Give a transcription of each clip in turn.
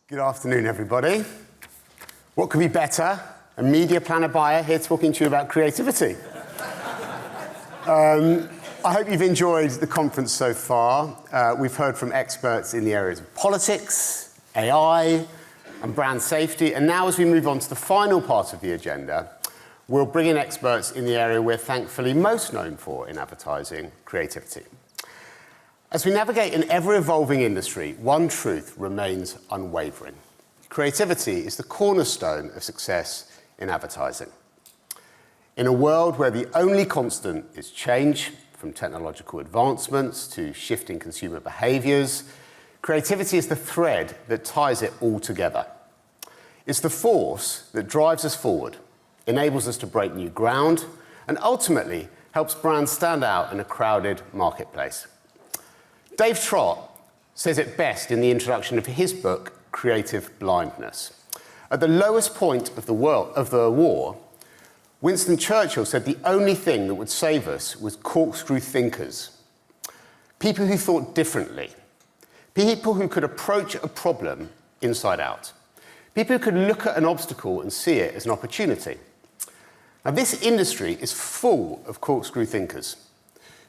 Good afternoon, everybody. What could be better? A media planner buyer here talking to you about creativity. I hope you've enjoyed the conference so far. We've heard from experts in the areas of politics, AI, and brand safety. And now, as we move on to the final part of the agenda, we'll bring in experts in the area we're thankfully most known for in advertising, creativity. As we navigate an ever-evolving industry, one truth remains unwavering. Creativity is the cornerstone of success in advertising. In a world where the only constant is change, from technological advancements to shifting consumer behaviours, creativity is the thread that ties it all together. It's the force that drives us forward, enables us to break new ground, and ultimately helps brands stand out in a crowded marketplace. Dave Trott says it best in the introduction of his book, Creative Blindness. At the lowest point of the war, Winston Churchill said the only thing that would save us was corkscrew thinkers. People who thought differently. People who could approach a problem inside out. People who could look at an obstacle and see it as an opportunity. Now, this industry is full of corkscrew thinkers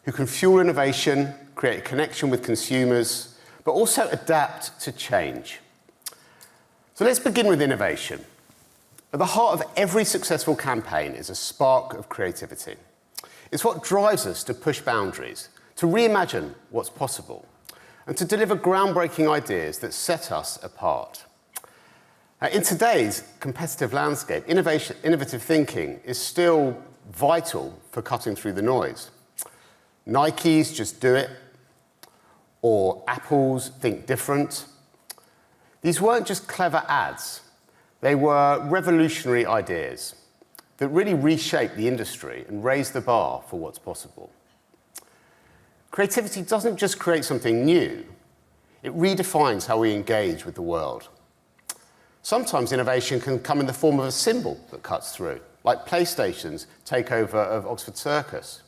who can fuel innovation, create a connection with consumers, but also adapt to change. So let's begin with innovation. At the heart of every successful campaign is a spark of creativity. It's what drives us to push boundaries, to reimagine what's possible, and to deliver groundbreaking ideas that set us apart. In today's competitive landscape, innovative thinking is still vital for cutting through the noise. Nike's Just Do It, or Apple's Think Different. These weren't just clever ads. They were revolutionary ideas that really reshaped the industry and raised the bar for what's possible. Creativity doesn't just create something new, it redefines how we engage with the world. Sometimes innovation can come in the form of a symbol that cuts through, like PlayStation's takeover of Oxford Circus.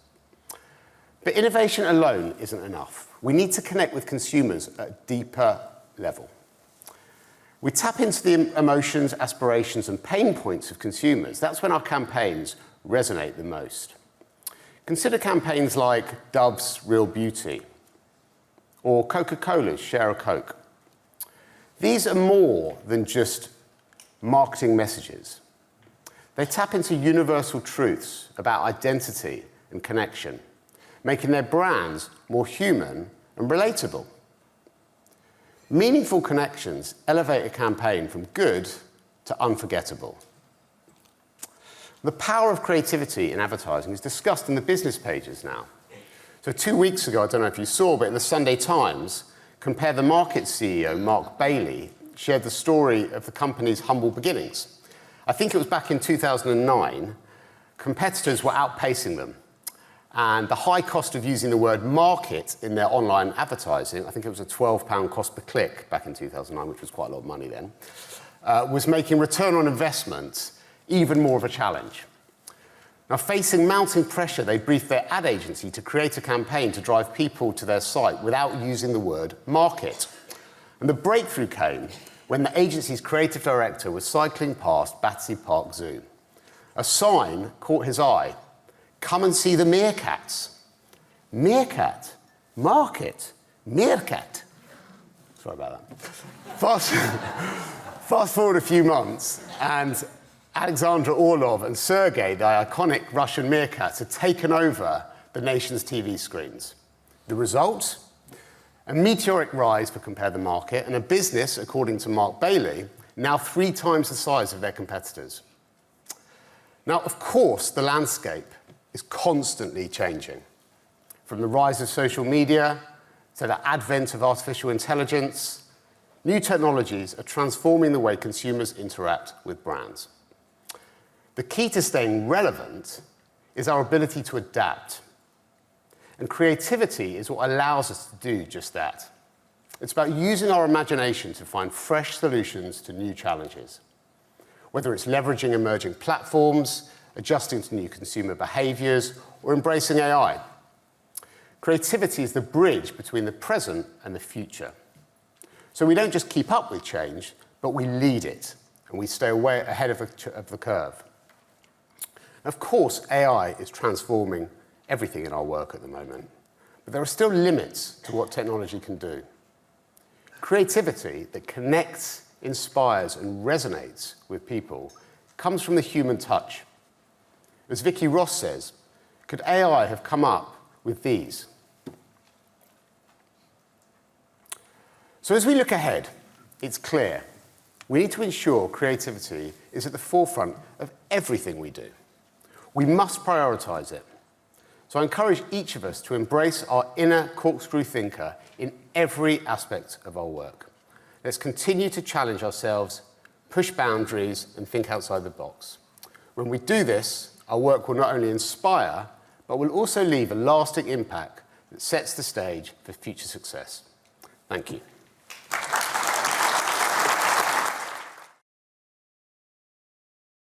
But innovation alone isn't enough. We need to connect with consumers at a deeper level. We tap into the emotions, aspirations, and pain points of consumers. That's when our campaigns resonate the most. Consider campaigns like Dove's Real Beauty or Coca-Cola's Share a Coke. These are more than just marketing messages. They tap into universal truths about identity and connection, making their brands more human and relatable. Meaningful connections elevate a campaign from good to unforgettable. The power of creativity in advertising is discussed in the business pages now. So 2 weeks ago, I don't know if you saw, but in the Sunday Times, Compare the Market CEO, Mark Bailey, shared the story of the company's humble beginnings. I think it was back in 2009, competitors were outpacing them. And the high cost of using the word market in their online advertising, I think it was a £12 cost per click back in 2009, which was quite a lot of money then, was making return on investment even more of a challenge. Now, facing mounting pressure, they briefed their ad agency to create a campaign to drive people to their site without using the word market. And the breakthrough came when the agency's creative director was cycling past Battersea Park Zoo. A sign caught his eye. Come and see the meerkats. Meerkat? Market? Meerkat? Sorry about that. Fast forward a few months, and Alexandra Orlov and Sergei, the iconic Russian meerkats, had taken over the nation's TV screens. The result? A meteoric rise for Compare the Market, and a business, according to Mark Bailey, now 3 times the size of their competitors. Now, of course, the landscape is constantly changing. From the rise of social media to the advent of artificial intelligence, new technologies are transforming the way consumers interact with brands. The key to staying relevant is our ability to adapt. And creativity is what allows us to do just that. It's about using our imagination to find fresh solutions to new challenges. Whether it's leveraging emerging platforms, adjusting to new consumer behaviours, or embracing AI. Creativity is the bridge between the present and the future. So we don't just keep up with change, but we lead it, and we stay way ahead of the curve. Of course, AI is transforming everything in our work at the moment, but there are still limits to what technology can do. Creativity that connects, inspires, and resonates with people comes from the human touch. As Vicky Ross says, could AI have come up with these? So as we look ahead, it's clear we need to ensure creativity is at the forefront of everything we do. We must prioritise it. So I encourage each of us to embrace our inner corkscrew thinker in every aspect of our work. Let's continue to challenge ourselves, push boundaries, and think outside the box. When we do this, our work will not only inspire, but will also leave a lasting impact that sets the stage for future success. Thank you.